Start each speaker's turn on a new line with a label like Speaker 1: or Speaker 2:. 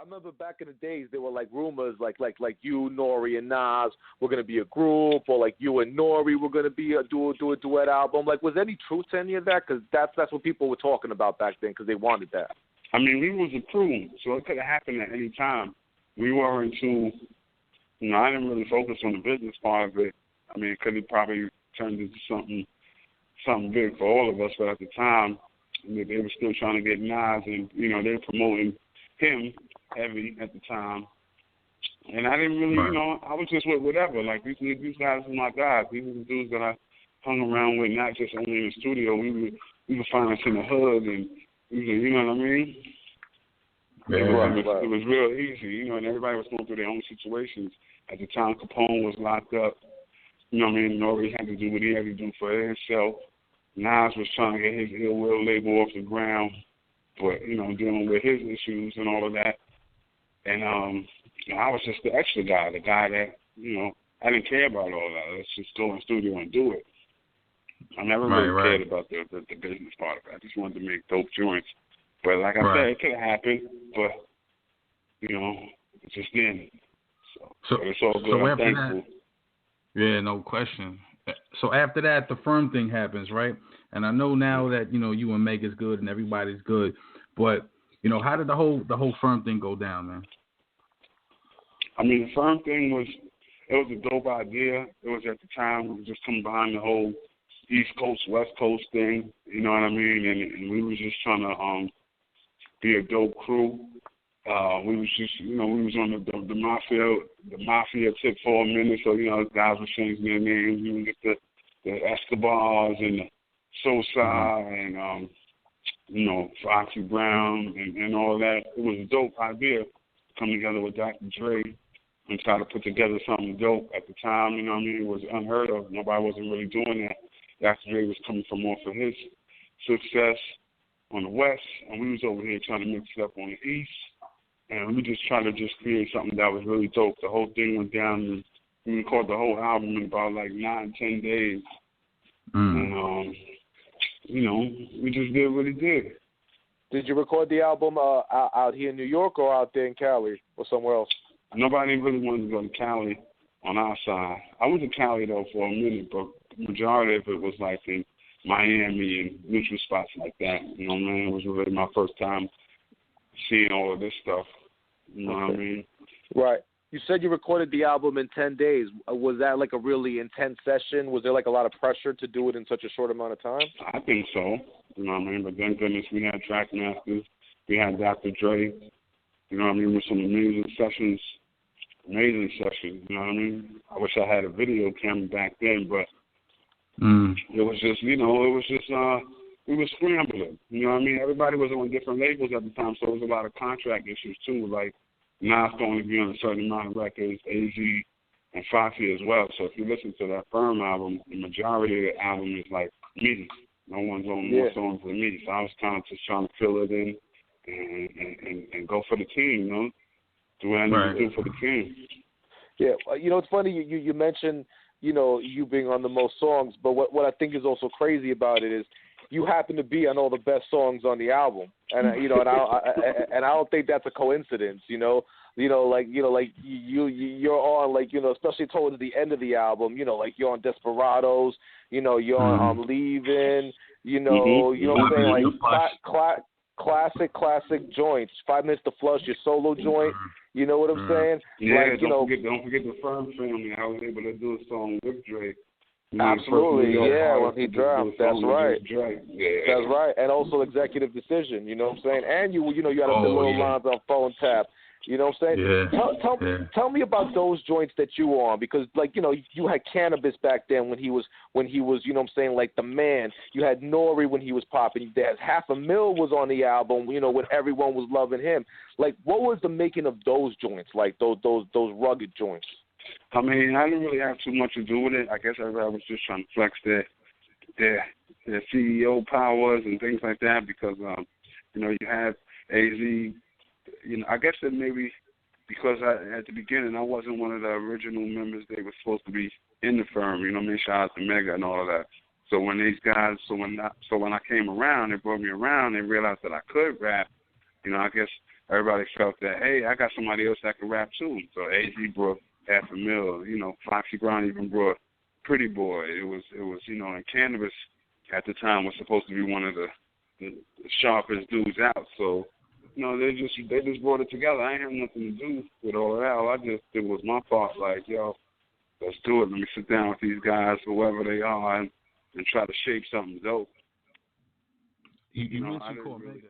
Speaker 1: I remember back in the days there were like rumors like you, Nori, and Nas were gonna be a group, or like you and Nori were gonna be do a duet album. Like, was there any truth to any of that? Because that's what people were talking about back then, because they wanted that.
Speaker 2: I mean, we was a crew, so it could have happened at any time. We weren't too, I didn't really focus on the business part of it. I mean, it could have probably turned into something big for all of us, but at the time, they were still trying to get Nas, and they were promoting him heavy at the time. And I didn't really, I was just with whatever. Like, these guys were my guys. These were the dudes that I hung around with, not just only in the studio. We would find us in the hood, and you know what I mean?
Speaker 1: Yeah,
Speaker 2: it was real easy, and everybody was going through their own situations. At the time, Capone was locked up. You know what I mean? Nori had to do what he had to do for himself. Nas was trying to get his Ill Will label off the ground, but, dealing with his issues and all of that. And I was just the extra guy, the guy that, I didn't care about all that. Let's just go in the studio and do it. I never really cared about the business part of it. I just wanted to make dope joints. But like I said, it could have happened, but, it just didn't. So it's all good. I'm thankful.
Speaker 3: Yeah, no question. So after that, the Firm thing happens, right? And I know now that, you and Meg is good and everybody's good, but, how did the whole Firm thing go down, man?
Speaker 2: I mean, the Firm thing was a dope idea. It was at the time, we were just coming behind the whole East Coast, West Coast thing, you know what I mean? And we were just trying to be a dope crew. We was just, we was on the mafia tip for a minute, so, guys were changing their names. You would get the Escobars and the Sosa and, Foxy Brown and all that. It was a dope idea to come together with Dr. Dre and try to put together something dope at the time, you know what I mean? It was unheard of. Nobody wasn't really doing that. Dr. Dre was coming from off of his success on the West, and we was over here trying to mix it up on the East. And we just tried to create something that was really dope. The whole thing went down, and we recorded the whole album in about 9-10 days. And, we just did what it did.
Speaker 1: Did you record the album out here in New York or out there in Cali or somewhere else?
Speaker 2: Nobody really wanted to go to Cali on our side. I went to Cali, though, for a minute, but the majority of it was in Miami and neutral spots like that. You know what I mean? It was really my first time seeing all of this stuff. You know what I mean?
Speaker 1: Right. You said you recorded the album in 10 days. Was that a really intense session? Was there a lot of pressure to do it in such a short amount of time?
Speaker 2: I think so. You know what I mean? But thank goodness we had Trackmasters. We had Dr. Dre. You know what I mean? With some amazing sessions. You know what I mean? I wish I had a video camera back then, but it was just, we were scrambling. You know what I mean? Everybody was on different labels at the time, so there was a lot of contract issues, too. Nas can only be on a certain amount of records, AZ and Foxy as well. So if you listen to that Firm album, the majority of the album is me. No one's on more songs than me. So I was kind of just trying to fill it in and go for the team, do what I need to do for the team.
Speaker 1: Yeah, it's funny you mentioned, you being on the most songs, but what I think is also crazy about it is you happen to be on all the best songs on the album, and and I don't think that's a coincidence. You're on especially towards the end of the album. You're on Desperados. You're on Leaving. You know what I'm saying? Classic joints. 5 Minutes to Flush, your solo joint. You know what I'm saying?
Speaker 2: Yeah, don't forget the Firm family. I was able to do a song with Drake.
Speaker 1: Absolutely, when he dropped. That's right.
Speaker 2: Yeah.
Speaker 1: That's right. And also Executive Decision, you know what I'm saying? And you had a little lines on Phone Tap. You know what I'm saying?
Speaker 3: Yeah.
Speaker 1: Tell me about those joints that you were on, because you had Cannabis back then when he was you know what I'm saying, the man. You had Nori when he was popping. There's $500,000 was on the album, when everyone was loving him. What was the making of those joints, those rugged joints?
Speaker 2: I mean, I didn't really have too much to do with it. I guess everybody was just trying to flex their CEO powers and things like that, because you have AZ. I guess that maybe because at the beginning I wasn't one of the original members. They were supposed to be in the Firm. You know what I mean? Shout out to Mega and all of that. So when these guys, when I came around, they brought me around. They realized that I could rap. You know, I guess everybody felt that, hey, I got somebody else that can rap too. So AZ brought $500,000. You know, Foxy Brown even brought Pretty Boy. It was you know, and Cannabis at the time was supposed to be one of the sharpest dudes out. So, you know, they just brought it together. I ain't have nothing to do with all of that. All I just did was my part, like, yo, let's do it. Let me sit down with these guys, whoever they are, and try to shape something dope.
Speaker 3: You mentioned Cormega.